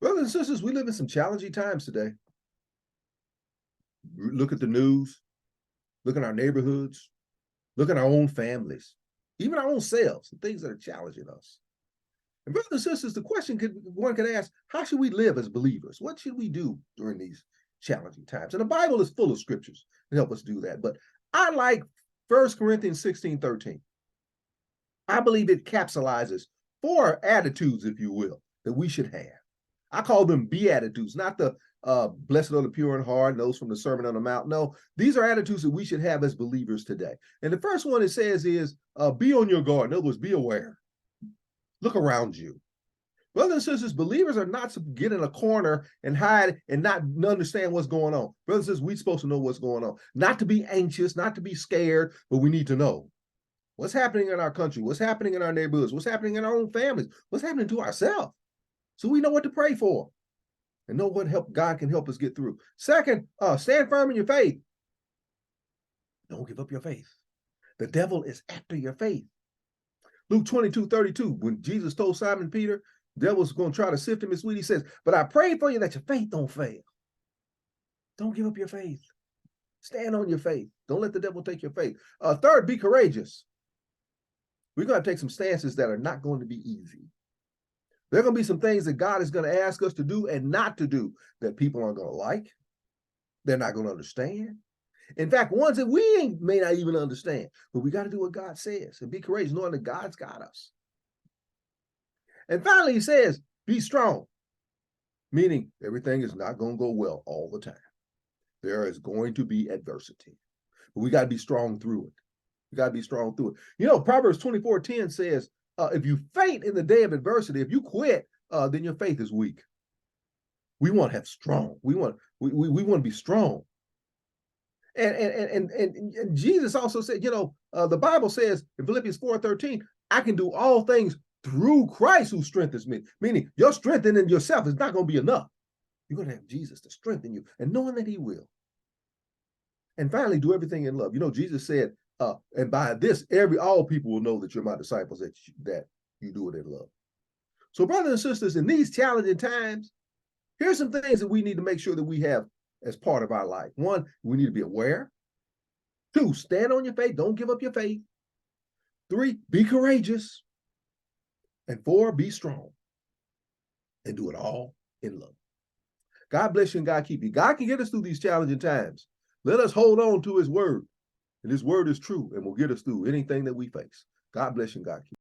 Brothers and sisters, we live in some challenging times today. Look at the news, look at our neighborhoods, look at our own families, even our own selves, the things that are challenging us. And brothers and sisters, the question one could ask, how should we live as believers? What should we do during these challenging times? And the Bible is full of scriptures to help us do that. But I like 1 Corinthians 16:13. I believe it capsulizes 4 attitudes, if you will, that we should have. I call them beatitudes, not the blessed are the pure in heart, those from the Sermon on the Mount. No, these are attitudes that we should have as believers today. And the first one it says is, be on your guard. In other words, be aware. Look around you. Brothers and sisters, believers are not to get in a corner and hide and not understand what's going on. Brothers and sisters, we're supposed to know what's going on. Not to be anxious, not to be scared, but we need to know what's happening in our country, what's happening in our neighborhoods, what's happening in our own families, what's happening to ourselves. So we know what to pray for and know what help God can help us get through. Second, stand firm in your faith. Don't give up your faith. The devil is after your faith. Luke 22:32, when Jesus told Simon Peter, the devil's going to try to sift him as wheat, he says, but I pray for you that your faith don't fail. Don't give up your faith. Stand on your faith. Don't let the devil take your faith. Third, be courageous. We're going to take some stances that are not going to be easy. There are going to be some things that God is going to ask us to do and not to do that people aren't going to like. They're not going to understand. In fact, ones that we may not even understand, but we got to do what God says and be courageous, knowing that God's got us. And finally, he says, be strong, meaning everything is not going to go well all the time. There is going to be adversity, but we got to be strong through it. We got to be strong through it. You know, Proverbs 24:10 says, if you faint in the day of adversity, if you quit, then your faith is weak. We want to have strong. We want to be strong. And Jesus also said, you know, the Bible says in Philippians 4:13, I can do all things through Christ who strengthens me. Meaning your strengthening yourself is not going to be enough. You're going to have Jesus to strengthen you and knowing that he will. And finally, do everything in love. You know, Jesus said, and by this, all people will know that you're my disciples, that you do it in love. So brothers and sisters, in these challenging times, here's some things that we need to make sure that we have as part of our life. 1, we need to be aware. 2, stand on your faith. Don't give up your faith. 3, be courageous. And 4, be strong. And do it all in love. God bless you and God keep you. God can get us through these challenging times. Let us hold on to his word. And his word is true and will get us through anything that we face. God bless you and God keep you.